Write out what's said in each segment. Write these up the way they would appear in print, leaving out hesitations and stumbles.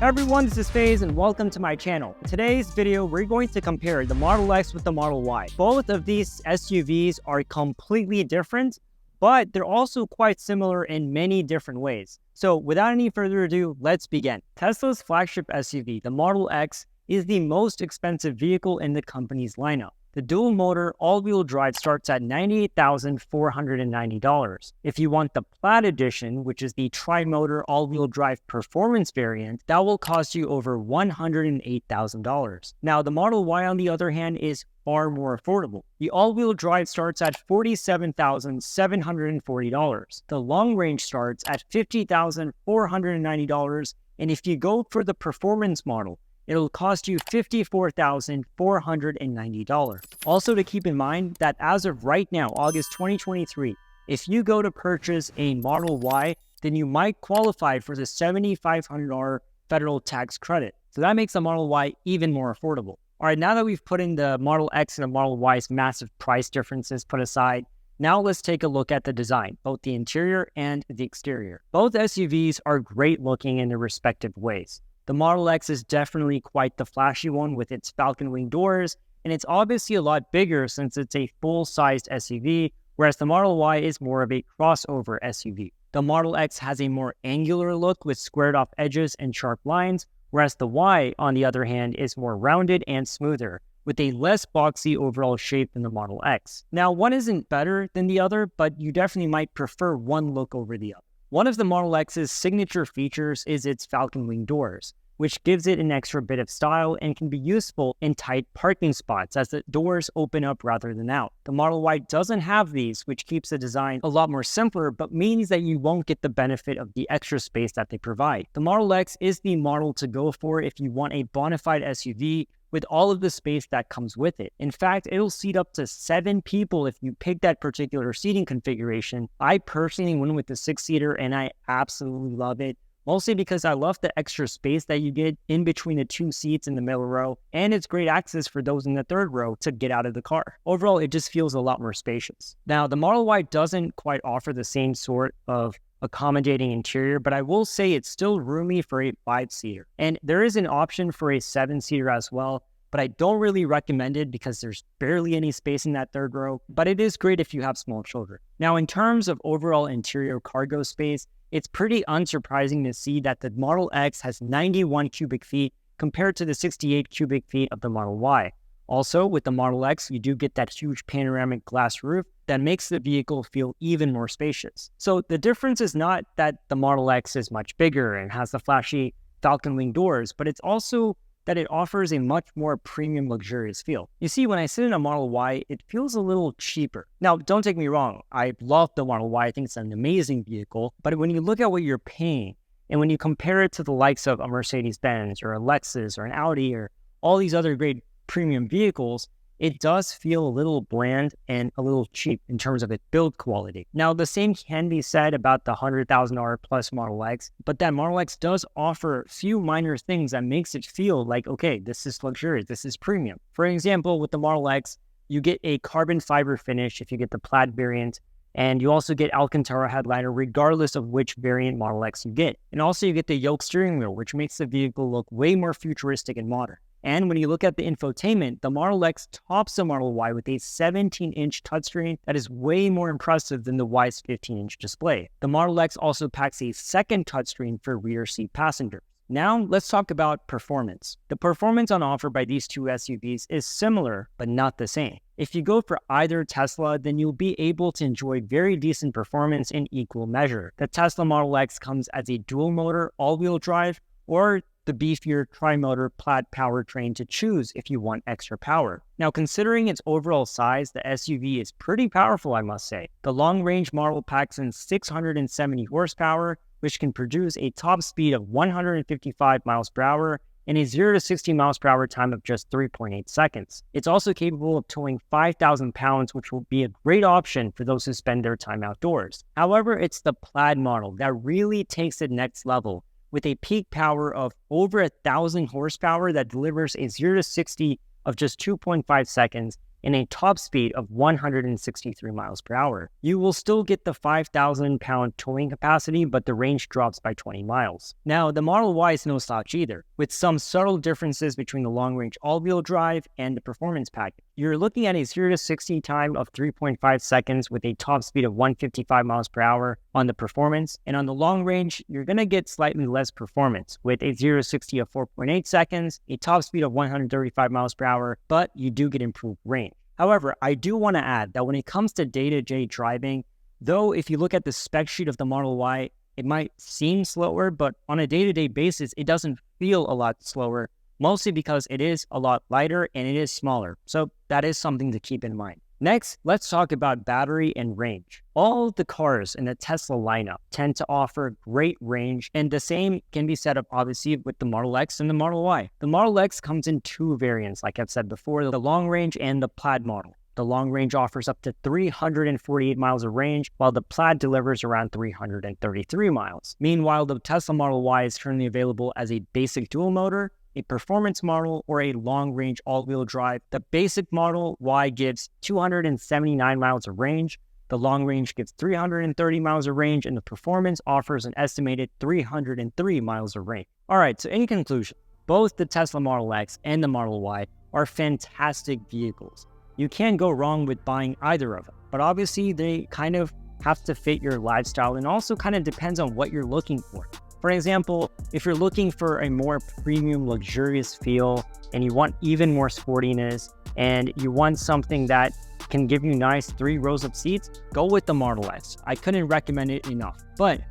Hey everyone, this is Faiz and welcome to my channel. In today's video, we're going to compare the Model X with the Model Y. Both of these SUVs are completely different, but they're also quite similar in many different ways. So without any further ado, let's begin. Tesla's flagship SUV, the Model X, is the most expensive vehicle in the company's lineup. The dual-motor all-wheel drive starts at $98,490. If you want the Plaid edition, which is the tri-motor all-wheel drive performance variant, that will cost you over $108,000. Now, the Model Y, on the other hand, is far more affordable. The all-wheel drive starts at $47,740. The long-range starts at $50,490, and if you go for the performance model, it'll cost you $54,490. Also to keep in mind that as of right now, August 2023, if you go to purchase a Model Y, then you might qualify for the $7,500 federal tax credit. So that makes the Model Y even more affordable. All right, now that we've put in the Model X and the Model Y's massive price differences put aside, now let's take a look at the design, both the interior and the exterior. Both SUVs are great looking in their respective ways. The Model X is definitely quite the flashy one with its falcon wing doors, and it's obviously a lot bigger since it's a full-sized SUV, whereas the Model Y is more of a crossover SUV. The Model X has a more angular look with squared-off edges and sharp lines, whereas the Y, on the other hand, is more rounded and smoother, with a less boxy overall shape than the Model X. Now, one isn't better than the other, but you definitely might prefer one look over the other. One of the Model X's signature features is its falcon wing doors, which gives it an extra bit of style and can be useful in tight parking spots as the doors open up rather than out. The Model Y doesn't have these, which keeps the design a lot more simpler, but means that you won't get the benefit of the extra space that they provide. The Model X is the model to go for if you want a bona fide SUV with all of the space that comes with it. In fact, it'll seat up to 7 people if you pick that particular seating configuration. I personally went with the 6-seater and I absolutely love it, mostly because I love the extra space that you get in between the 2 seats in the middle row, and it's great access for those in the 3rd row to get out of the car. Overall, it just feels a lot more spacious. Now, the Model Y doesn't quite offer the same sort of accommodating interior, but I will say it's still roomy for a 5-seater. And there is an option for a 7-seater as well, but I don't really recommend it because there's barely any space in that 3rd row, but it is great if you have small children. Now, in terms of overall interior cargo space, it's pretty unsurprising to see that the Model X has 91 cubic feet compared to the 68 cubic feet of the Model Y. Also, with the Model X, you do get that huge panoramic glass roof that makes the vehicle feel even more spacious. So the difference is not that the Model X is much bigger and has the flashy falcon wing doors, but it's also that it offers a much more premium luxurious feel. You see, when I sit in a Model Y, it feels a little cheaper. Now, don't take me wrong, I love the Model Y, I think it's an amazing vehicle, but when you look at what you're paying, and when you compare it to the likes of a Mercedes-Benz or a Lexus or an Audi or all these other great premium vehicles, it does feel a little bland and a little cheap in terms of its build quality. Now, the same can be said about the $100,000 plus Model X, but that Model X does offer a few minor things that makes it feel like, okay, this is luxurious, this is premium. For example, with the Model X, you get a carbon fiber finish if you get the Plaid variant, and you also get Alcantara headliner regardless of which variant Model X you get. And also you get the yoke steering wheel, which makes the vehicle look way more futuristic and modern. And when you look at the infotainment, the Model X tops the Model Y with a 17-inch touchscreen that is way more impressive than the Y's 15-inch display. The Model X also packs a second touchscreen for rear seat passengers. Now, let's talk about performance. The performance on offer by these two SUVs is similar, but not the same. If you go for either Tesla, then you'll be able to enjoy very decent performance in equal measure. The Tesla Model X comes as a dual-motor all-wheel drive, or the beefier tri-motor Plaid powertrain to choose if you want extra power. Now, considering its overall size, the SUV is pretty powerful, I must say. The long-range model packs in 670 horsepower, which can produce a top speed of 155 miles per hour and a 0 to 60 miles per hour time of just 3.8 seconds. It's also capable of towing 5,000 pounds, which will be a great option for those who spend their time outdoors. However, it's the Plaid model that really takes it next level, with a peak power of over 1,000 horsepower that delivers a 0 to 60 of just 2.5 seconds and a top speed of 163 miles per hour. You will still get the 5,000-pound towing capacity, but the range drops by 20 miles. Now, the Model Y is no slouch either, with some subtle differences between the long-range all-wheel drive and the performance package. You're looking at a 0 to 60 time of 3.5 seconds with a top speed of 155 miles per hour on the performance, and on the long range, you're going to get slightly less performance with a 0 to 60 of 4.8 seconds, a top speed of 135 miles per hour, but you do get improved range. However, I do want to add that when it comes to day-to-day driving, though if you look at the spec sheet of the Model Y, it might seem slower, but on a day-to-day basis, it doesn't feel a lot slower, mostly because it is a lot lighter and it is smaller. So that is something to keep in mind. Next, let's talk about battery and range. All the cars in the Tesla lineup tend to offer great range, and the same can be said of obviously with the Model X and the Model Y. The Model X comes in two variants, like I've said before, the long range and the Plaid model. The long range offers up to 348 miles of range, while the Plaid delivers around 333 miles. Meanwhile, the Tesla Model Y is currently available as a basic dual motor, a performance model, or a long-range all-wheel drive. The basic Model Y gives 279 miles of range, the long range gives 330 miles of range, and the performance offers an estimated 303 miles of range. Alright, so in conclusion, both the Tesla Model X and the Model Y are fantastic vehicles. You can't go wrong with buying either of them, but obviously they kind of have to fit your lifestyle and also kind of depends on what you're looking for. For example, if you're looking for a more premium, luxurious feel and you want even more sportiness and you want something that can give you nice 3 rows of seats, go with the Model S. I couldn't recommend it enough. But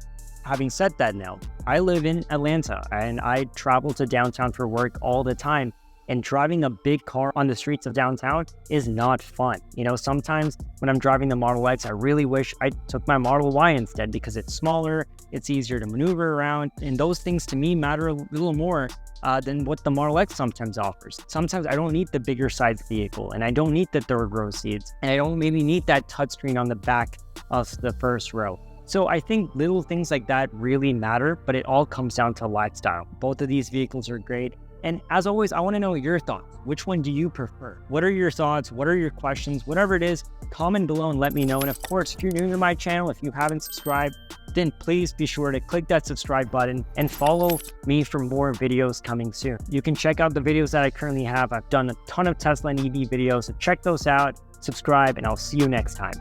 having said that now, I live in Atlanta and I travel to downtown for work all the time. And driving a big car on the streets of downtown is not fun. You know, sometimes when I'm driving the Model X, I really wish I took my Model Y instead because it's smaller, it's easier to maneuver around, and those things to me matter a little more than what the Model X sometimes offers. Sometimes I don't need the bigger size vehicle, and I don't need the third row seats, and I don't maybe need that touchscreen on the back of the first row. So I think little things like that really matter, but it all comes down to lifestyle. Both of these vehicles are great. And as always, I want to know your thoughts. Which one do you prefer? What are your thoughts? What are your questions? Whatever it is, comment below and let me know. And of course, if you're new to my channel, if you haven't subscribed, then please be sure to click that subscribe button and follow me for more videos coming soon. You can check out the videos that I currently have. I've done a ton of Tesla and EV videos, so check those out, subscribe, and I'll see you next time.